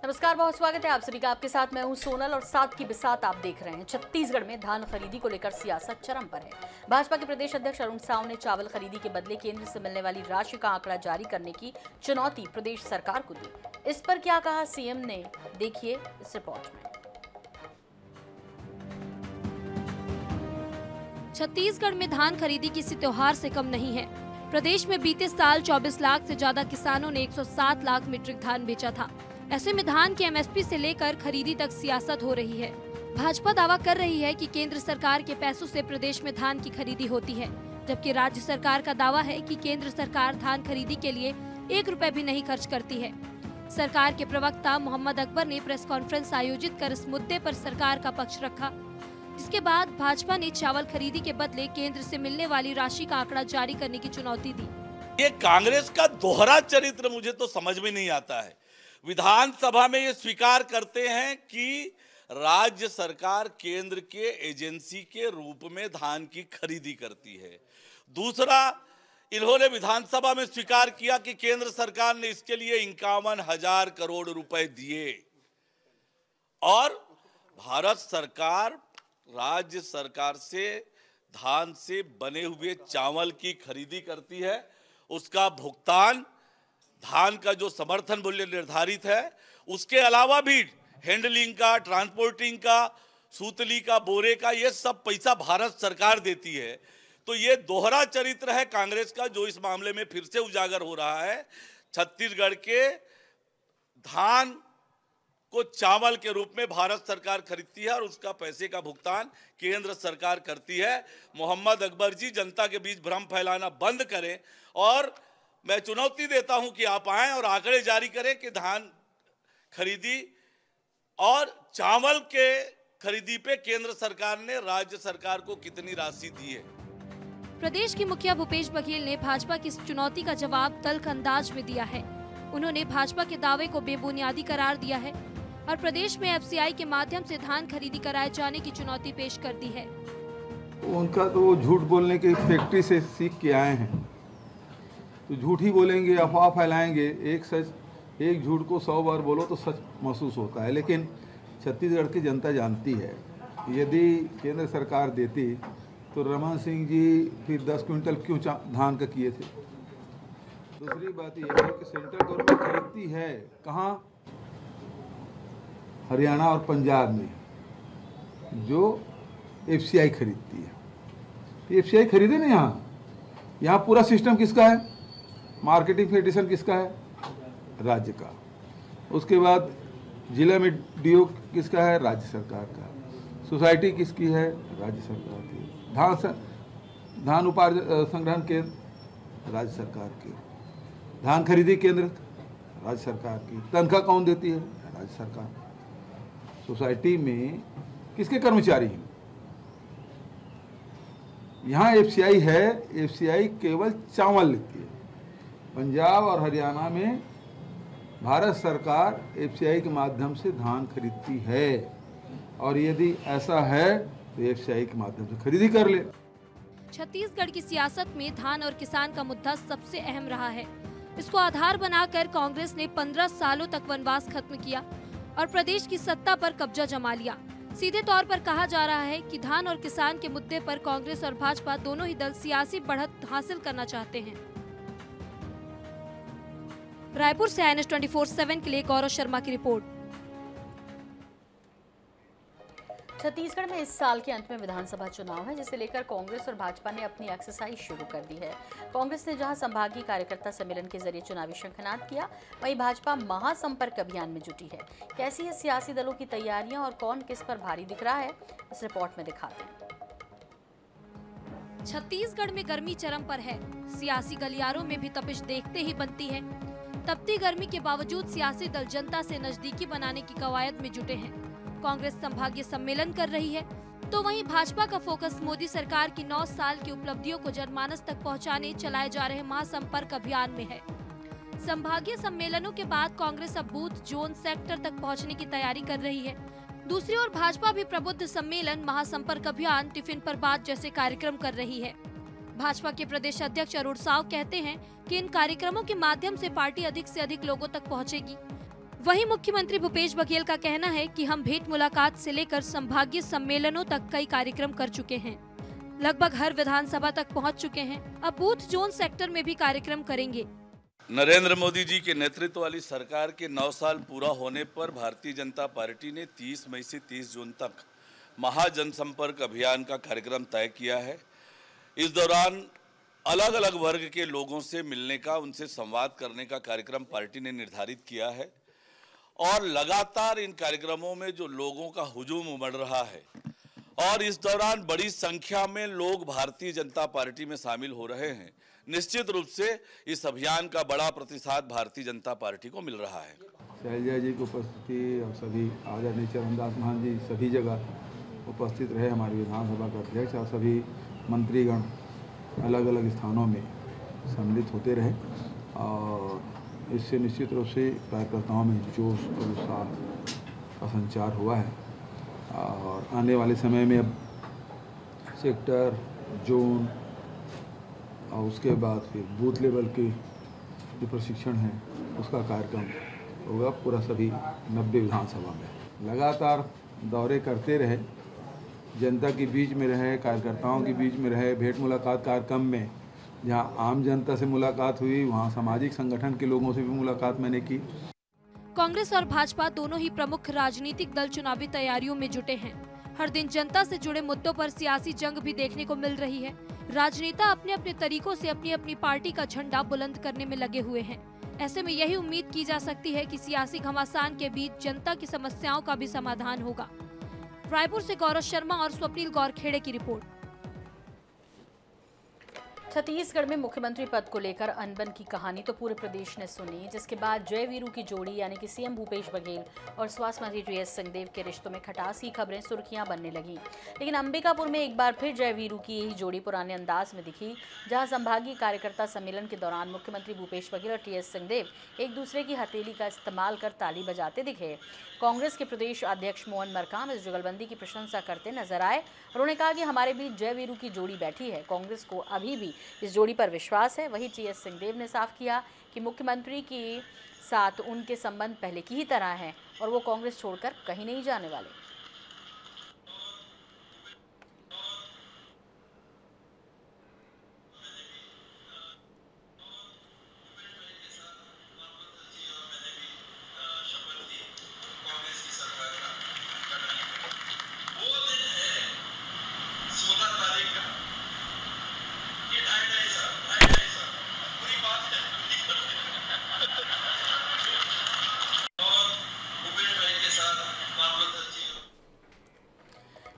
नमस्कार, बहुत स्वागत है आप सभी का। आपके साथ मैं हूं सोनल और साथ की बिसात आप देख रहे हैं। छत्तीसगढ़ में धान खरीदी को लेकर सियासत चरम पर है। भाजपा के प्रदेश अध्यक्ष अरुण साव ने चावल खरीदी के बदले केंद्र से मिलने वाली राशि का आंकड़ा जारी करने की चुनौती प्रदेश सरकार को दी। इस पर क्या कहा सीएम ने, देखिए इस रिपोर्ट में। छत्तीसगढ़ में धान खरीदी किसी त्योहार से कम नहीं है। प्रदेश में बीते साल 24 लाख से ज्यादा किसानों ने 107 लाख मीट्रिक धान बेचा था। ऐसे में धान की एमएसपी से लेकर खरीदी तक सियासत हो रही है। भाजपा दावा कर रही है कि केंद्र सरकार के पैसों से प्रदेश में धान की खरीदी होती है, जबकि राज्य सरकार का दावा है कि केंद्र सरकार धान खरीदी के लिए 1 रुपए भी नहीं खर्च करती है। सरकार के प्रवक्ता मोहम्मद अकबर ने प्रेस कॉन्फ्रेंस आयोजित कर इस मुद्दे पर सरकार का पक्ष रखा, जिसके बाद भाजपा ने चावल खरीदी के बदले केंद्र से मिलने वाली राशि का आंकड़ा जारी करने की चुनौती दी। ये कांग्रेस का दोहरा चरित्र मुझे तो समझ में नहीं आता है। विधानसभा में ये स्वीकार करते हैं कि राज्य सरकार केंद्र के एजेंसी के रूप में धान की खरीदी करती है। दूसरा, इन्होंने विधानसभा में स्वीकार किया कि केंद्र सरकार ने इसके लिए 51,000 करोड़ रुपए दिए और भारत सरकार राज्य सरकार से धान से बने हुए चावल की खरीदी करती है। उसका भुगतान, धान का जो समर्थन मूल्य निर्धारित है उसके अलावा भी हैंडलिंग का, ट्रांसपोर्टिंग का, सूतली का, बोरे का, ये सब पैसा भारत सरकार देती है। तो ये दोहरा चरित्र है कांग्रेस का, जो इस मामले में फिर से उजागर हो रहा है। छत्तीसगढ़ के धान को चावल के रूप में भारत सरकार खरीदती है और उसका पैसे का भुगतान केंद्र सरकार करती है। मोहम्मद अकबर जी, जनता के बीच भ्रम फैलाना बंद करें और मैं चुनौती देता हूं कि आप आएं और आंकड़े जारी करें कि धान खरीदी और चावल के खरीदी पे केंद्र सरकार ने राज्य सरकार को कितनी राशि दी है। प्रदेश के मुखिया भूपेश बघेल ने भाजपा की इस चुनौती का जवाब तल्ख अंदाज में दिया है। उन्होंने भाजपा के दावे को बेबुनियादी करार दिया है और प्रदेश में एफसीआई के माध्यम से धान खरीदी कराए जाने की चुनौती पेश कर दी है। उनका तो झूठ बोलने की फैक्ट्री से सीख के आए हैं, तो झूठ ही बोलेंगे, अफवाह फैलाएंगे। एक झूठ को 100 बार बोलो तो सच महसूस होता है। लेकिन छत्तीसगढ़ की जनता जानती है, यदि केंद्र सरकार देती तो रमन सिंह जी फिर 10 क्विंटल क्यों धान का किए थे। दूसरी बात यह है कि सेंट्रल गवर्नमेंट खरीदती है कहाँ? हरियाणा और पंजाब में, जो एफसीआई खरीदती है। एफसीआई खरीदे ना, यहाँ पूरा सिस्टम किसका है? मार्केटिंग फेडरेशन किसका है? राज्य का। उसके बाद जिला में डीओ किसका है? राज्य सरकार का। सोसाइटी किसकी है? राज्य सरकार की। धान उपार्जन संग्रहण केंद्र राज्य सरकार की। धान खरीदी केंद्र राज्य सरकार की। तनख्वाह कौन देती है? राज्य सरकार। सोसाइटी में किसके कर्मचारी हैं? यहाँ एफसीआई है। एफसीआई केवल चावल लेती है। पंजाब और हरियाणा में भारत सरकार एफसीआई के माध्यम से धान खरीदती है और यदि ऐसा है तो एफसीआई के माध्यम से खरीदी कर ले। छत्तीसगढ़ की सियासत में धान और किसान का मुद्दा सबसे अहम रहा है। इसको आधार बनाकर कांग्रेस ने 15 सालों तक वनवास खत्म किया और प्रदेश की सत्ता पर कब्जा जमा लिया। सीधे तौर पर कहा जा रहा है कि धान और किसान के मुद्दे पर कांग्रेस और भाजपा दोनों ही दल सियासी बढ़त हासिल करना चाहते हैं। रायपुर से INS 24/7 के लिए गौरव शर्मा की रिपोर्ट। छत्तीसगढ़ में इस साल के अंत में विधानसभा चुनाव है, जिसे लेकर कांग्रेस और भाजपा ने अपनी एक्सरसाइज शुरू कर दी है। कांग्रेस ने जहां संभागीय कार्यकर्ता सम्मेलन के जरिए चुनावी शंखनाद किया, वहीं भाजपा महासंपर्क अभियान में जुटी है। कैसी है सियासी दलों की तैयारियां और कौन किस पर भारी दिख रहा है, इस रिपोर्ट में दिखाते हैं। छत्तीसगढ़ में गर्मी चरम पर है। सियासी गलियारों में भी तपिश देखते ही बनती है। तपती गर्मी के बावजूद सियासी दल जनता से नजदीकी बनाने की कवायद में जुटे हैं। कांग्रेस संभागीय सम्मेलन कर रही है, तो वहीं भाजपा का फोकस मोदी सरकार की 9 साल की उपलब्धियों को जनमानस तक पहुंचाने चलाए जा रहे महासंपर्क अभियान में है। संभागीय सम्मेलनों के बाद कांग्रेस अब बूथ, जोन, सेक्टर तक पहुंचने की तैयारी कर रही है। दूसरी ओर भाजपा भी प्रबुद्ध सम्मेलन, महासंपर्क अभियान, टिफिन पर बात जैसे कार्यक्रम कर रही है। भाजपा के प्रदेश अध्यक्ष अरुण साव कहते हैं कि इन कार्यक्रमों के माध्यम से पार्टी अधिक से अधिक लोगों तक पहुंचेगी। वहीं मुख्यमंत्री भूपेश बघेल का कहना है कि हम भेंट मुलाकात से लेकर संभागीय सम्मेलनों तक कई कार्यक्रम कर चुके हैं, लगभग हर विधानसभा तक पहुंच चुके हैं, अब बूथ जोन सेक्टर में भी कार्यक्रम करेंगे। नरेंद्र मोदी जी के नेतृत्व वाली सरकार के 9 साल पूरा होने पर भारतीय जनता पार्टी ने 30 मई से 30 जून तक महाजनसंपर्क अभियान का कार्यक्रम तय किया है। इस दौरान अलग अलग वर्ग के लोगों से मिलने का, उनसे संवाद करने का कार्यक्रम पार्टी ने निर्धारित किया है और लगातार इन कार्यक्रमों में जो लोगों का हुजूम उमड़ रहा है और इस दौरान बड़ी संख्या में लोग भारतीय जनता पार्टी में शामिल हो रहे हैं, निश्चित रूप से इस अभियान का बड़ा प्रतिसाद भारतीय जनता पार्टी को मिल रहा है। शैलजा जी की उपस्थिति और सभी आदरणीय चरणदास महंत जी सभी जगह उपस्थित रहे, हमारी विधानसभा का अध्यक्ष और सभी मंत्रीगण अलग अलग स्थानों में सम्मिलित होते रहे और इससे निश्चित रूप से कार्यकर्ताओं में जोश और उत्साह का संचार हुआ है और आने वाले समय में अब सेक्टर, जोन और उसके बाद फिर बूथ लेवल के जो प्रशिक्षण है उसका कार्यक्रम होगा पूरा सभी 90 विधानसभा में। लगातार दौरे करते रहे, जनता के बीच में रहे, कार्यकर्ताओं के बीच में रहे। भेंट मुलाकात कार्यक्रम में जहां आम जनता से मुलाकात हुई, वहां सामाजिक संगठन के लोगों से भी मुलाकात मैंने की। कांग्रेस और भाजपा दोनों ही प्रमुख राजनीतिक दल चुनावी तैयारियों में जुटे हैं। हर दिन जनता से जुड़े मुद्दों पर सियासी जंग भी देखने को मिल रही है। राजनेता अपने अपने तरीकों से अपनी अपनी पार्टी का झंडा बुलंद करने में लगे हुए हैं। ऐसे में यही उम्मीद की जा सकती है कि सियासी घमासान के बीच जनता की समस्याओं का भी समाधान होगा। रायपुर से गौरव शर्मा और स्वप्निल गौरखेड़े की रिपोर्ट। छत्तीसगढ़ में मुख्यमंत्री पद को लेकर अनबन की कहानी तो पूरे प्रदेश ने सुनी, जिसके बाद जय वीरू की जोड़ी यानी कि सीएम भूपेश बघेल और स्वास्थ्य मंत्री टीएस सिंहदेव के रिश्तों में खटास की खबरें सुर्खियां बनने लगी। लेकिन अंबिकापुर में एक बार फिर जय वीरू की यही जोड़ी पुराने अंदाज में दिखी, जहां संभागीय कार्यकर्ता सम्मेलन के दौरान मुख्यमंत्री भूपेश बघेल और टीएस सिंहदेव एक दूसरे की हथेली का इस्तेमाल कर ताली बजाते दिखे। कांग्रेस के प्रदेश अध्यक्ष मोहन मरकाम इस जुगलबंदी की प्रशंसा करते नजर आए। उन्होंने कहा कि हमारे बीच जय वीरू की जोड़ी बैठी है, कांग्रेस को अभी भी इस जोड़ी पर विश्वास है। वहीं टीएस सिंहदेव ने साफ किया कि मुख्यमंत्री के साथ उनके संबंध पहले की ही तरह हैं और वो कांग्रेस छोड़कर कहीं नहीं जाने वाले।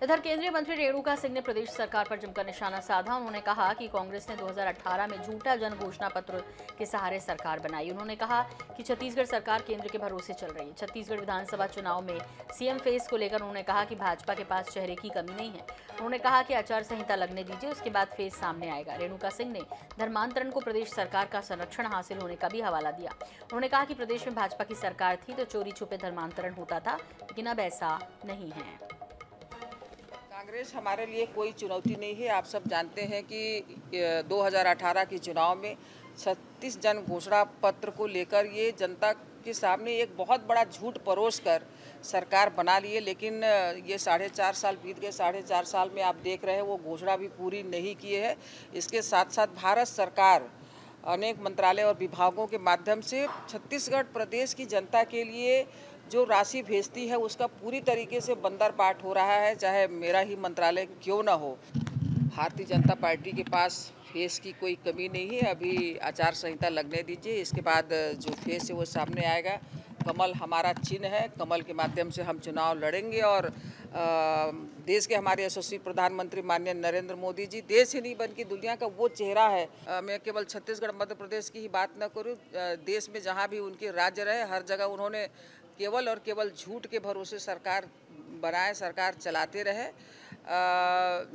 इधर केंद्रीय मंत्री रेणुका सिंह ने प्रदेश सरकार पर जमकर निशाना साधा। उन्होंने कहा कि कांग्रेस ने 2018 में झूठा जन घोषणा पत्र के सहारे सरकार बनाई। उन्होंने कहा कि छत्तीसगढ़ सरकार केंद्र के भरोसे चल रही है। छत्तीसगढ़ विधानसभा चुनाव में सीएम फेस को लेकर उन्होंने कहा कि भाजपा के पास चेहरे की कमी नहीं है। उन्होंने कहा कि आचार संहिता लगने दीजिए, उसके बाद फेस सामने आएगा। रेणुका सिंह ने धर्मांतरण को प्रदेश सरकार का संरक्षण हासिल होने का भी हवाला दिया। उन्होंने कहा कि प्रदेश में भाजपा की सरकार थी तो चोरी छुपे धर्मांतरण होता था, लेकिन अब ऐसा नहीं है। कांग्रेस हमारे लिए कोई चुनौती नहीं है। आप सब जानते हैं कि 2018 के चुनाव में 36 जन घोषणा पत्र को लेकर ये जनता के सामने एक बहुत बड़ा झूठ परोस कर सरकार बना लिए, लेकिन ये 4.5 साल बीत गए। 4.5 साल में आप देख रहे हैं वो घोषणा भी पूरी नहीं किए हैं। इसके साथ साथ भारत सरकार अनेक मंत्रालय और विभागों के माध्यम से छत्तीसगढ़ प्रदेश की जनता के लिए जो राशि भेजती है उसका पूरी तरीके से बंदरबाट हो रहा है, चाहे मेरा ही मंत्रालय क्यों ना हो। भारतीय जनता पार्टी के पास फेस की कोई कमी नहीं है। अभी आचार संहिता लगने दीजिए, इसके बाद जो फेस है वो सामने आएगा। कमल हमारा चिन्ह है, कमल के माध्यम से हम चुनाव लड़ेंगे और देश के हमारे यशस्वी प्रधानमंत्री माननीय नरेंद्र मोदी जी देश ही नहीं बल्कि दुनिया का वो चेहरा है। मैं केवल छत्तीसगढ़ मध्य प्रदेश की ही बात न करूं, देश में जहां भी उनके राज्य रहे हर जगह उन्होंने केवल और केवल झूठ के भरोसे सरकार बनाए, सरकार चलाते रहे।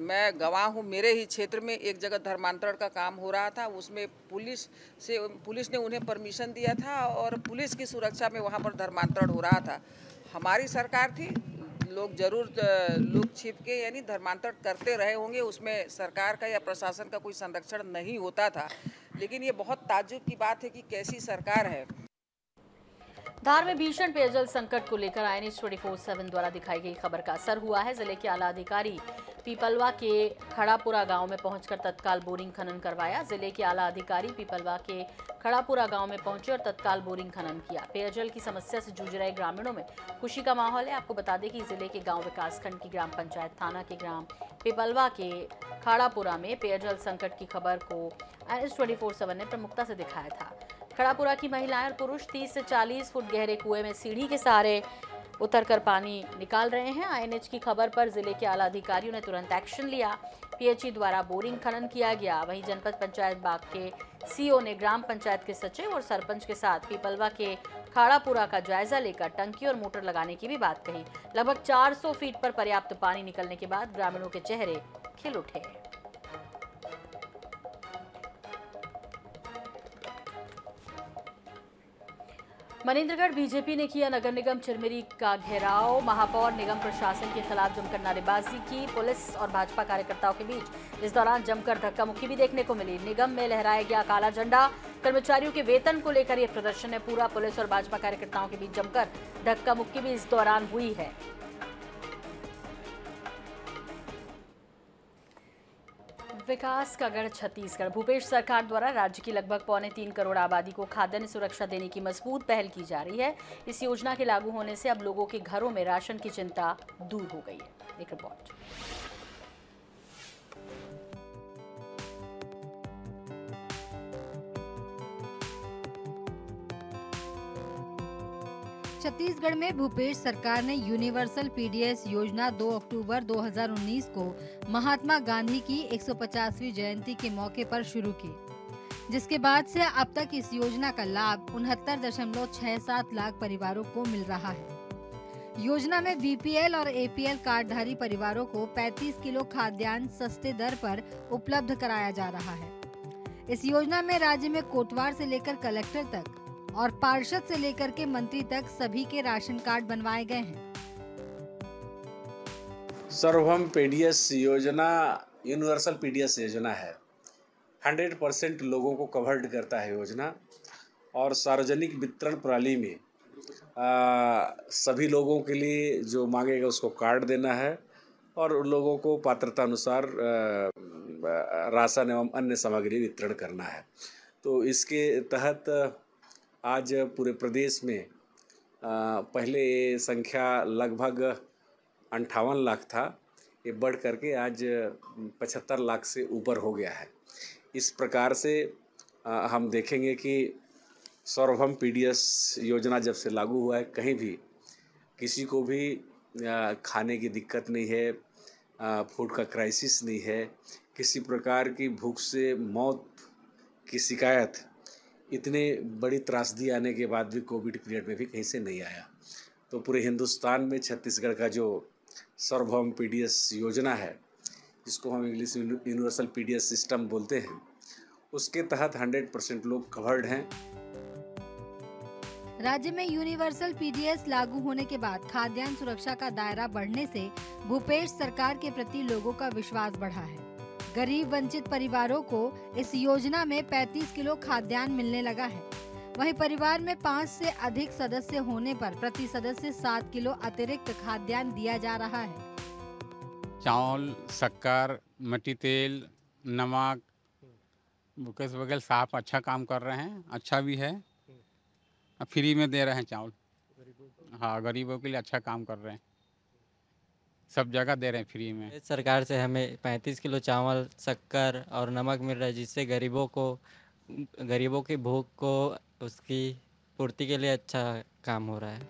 मैं गवाह हूँ, मेरे ही क्षेत्र में एक जगह धर्मांतरण का काम हो रहा था, उसमें पुलिस ने उन्हें परमिशन दिया था और पुलिस की सुरक्षा में वहाँ पर धर्मांतरण हो रहा था। हमारी सरकार थी, लोग जरूर लुक छिप के यानी धर्मांतरण करते रहे होंगे, उसमें सरकार का या प्रशासन का कोई संरक्षण नहीं होता था। लेकिन ये बहुत ताज्जुब की बात है कि कैसी सरकार है। धार में भीषण पेयजल संकट को लेकर INH 24/7 द्वारा दिखाई गई खबर का असर हुआ है। जिले के आला अधिकारी पीपलवा के खड़ापुरा गांव में पहुंचकर तत्काल बोरिंग खनन करवाया। जिले के आला अधिकारी पीपलवा के खड़ापुरा गांव में पहुंचे और तत्काल बोरिंग खनन किया। पेयजल की समस्या से जूझ रहे ग्रामीणों में खुशी का माहौल है। आपको बता दें कि जिले के गांव विकासखंड की ग्राम पंचायत थाना के ग्राम पीपलवा के खड़ापुरा में पेयजल संकट की खबर को INH 24/7 ने प्रमुखता से दिखाया था। खड़ापुरा की महिलाएं और पुरुष 30 से 40 फुट गहरे कुएं में सीढ़ी के सहारे उतरकर पानी निकाल रहे हैं। INH की खबर पर जिले के आला अधिकारियों ने तुरंत एक्शन लिया। PHE द्वारा बोरिंग खनन किया गया। वहीं जनपद पंचायत बाग के CO ने ग्राम पंचायत के सचिव और सरपंच के साथ पीपलवा के खड़ापुरा का जायजा लेकर टंकी और मोटर लगाने की भी बात कही। लगभग 400 फीट पर पर्याप्त पानी निकलने के बाद ग्रामीणों के चेहरे खिल उठे। मनेंद्रगढ़ बीजेपी ने किया नगर निगम चिरमिरी का घेराव। महापौर निगम प्रशासन के खिलाफ जमकर नारेबाजी की। पुलिस और भाजपा कार्यकर्ताओं के बीच इस दौरान जमकर धक्का मुक्की भी देखने को मिली। निगम में लहराया गया काला झंडा। कर्मचारियों के वेतन को लेकर यह प्रदर्शन है पूरा। पुलिस और भाजपा कार्यकर्ताओं के बीच जमकर धक्का मुक्की भी इस दौरान हुई है। विकास का गढ़ छत्तीसगढ़। भूपेश सरकार द्वारा राज्य की लगभग 3.25 करोड़ आबादी को खाद्यान्न सुरक्षा देने की मजबूत पहल की जा रही है। इस योजना के लागू होने से अब लोगों के घरों में राशन की चिंता दूर हो गई है। एक रिपोर्ट। छत्तीसगढ़ में भूपेश सरकार ने यूनिवर्सल PDS योजना 2 अक्टूबर 2019 को महात्मा गांधी की 150वीं जयंती के मौके पर शुरू की, जिसके बाद से अब तक इस योजना का लाभ 69.67 लाख परिवारों को मिल रहा है। योजना में BPL और APL कार्डधारी परिवारों को 35 किलो खाद्यान्न सस्ते दर पर उपलब्ध कराया जा रहा है। इस योजना में राज्य में कोटवार से लेकर कलेक्टर तक और पार्षद से लेकर के मंत्री तक सभी के राशन कार्ड बनवाए गए हैं। सर्वभौम PDS योजना यूनिवर्सल PDS योजना है। 100% लोगों को कवर्ड करता है योजना और सार्वजनिक वितरण प्रणाली में सभी लोगों के लिए जो मांगेगा उसको कार्ड देना है और उन लोगों को पात्रता अनुसार राशन एवं अन्य सामग्री वितरण करना है। तो इसके तहत आज पूरे प्रदेश में पहले ये संख्या लगभग 58 लाख था, ये बढ़ करके आज 75 लाख से ऊपर हो गया है। इस प्रकार से हम देखेंगे कि सर्वभौम PDS योजना जब से लागू हुआ है कहीं भी किसी को भी खाने की दिक्कत नहीं है, फूड का क्राइसिस नहीं है, किसी प्रकार की भूख से मौत की शिकायत इतने बड़ी त्रासदी आने के बाद भी कोविड पीरियड में भी कहीं से नहीं आया। तो पूरे हिंदुस्तान में छत्तीसगढ़ का जो सर्वभौम PDS योजना है, जिसको हम इंग्लिश में यूनिवर्सल PDS सिस्टम बोलते हैं, उसके तहत 100% लोग कवर्ड हैं। राज्य में यूनिवर्सल PDS लागू होने के बाद खाद्यान्न सुरक्षा का दायरा बढ़ने से भूपेश सरकार के प्रति लोगों का विश्वास बढ़ा है। गरीब वंचित परिवारों को इस योजना में 35 किलो खाद्यान्न मिलने लगा है। वहीं परिवार में 5 से अधिक सदस्य होने पर प्रति सदस्य 7 किलो अतिरिक्त खाद्यान्न दिया जा रहा है। चावल, शक्कर, मट्टी तेल, नमक, बुकेस वगैरह साहब अच्छा काम कर रहे हैं, अच्छा भी है। फ्री में दे रहे हैं चावल। हाँ, गरीबों के लिए अच्छा काम कर रहे हैं, सब जगह दे रहे हैं फ्री में। सरकार से हमें 35 किलो चावल, शक्कर और नमक मिल रहा है, जिससे गरीबों की भूख को उसकी पूर्ति के लिए अच्छा काम हो रहा है।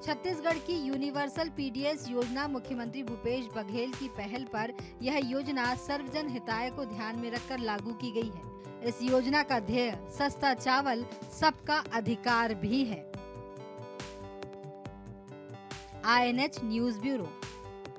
छत्तीसगढ़ की यूनिवर्सल PDS योजना मुख्यमंत्री भूपेश बघेल की पहल पर यह योजना सर्वजन हिताय को ध्यान में रखकर लागू की गई है। इस योजना का ध्येय सस्ता चावल सबका अधिकार भी है। INH news bureau.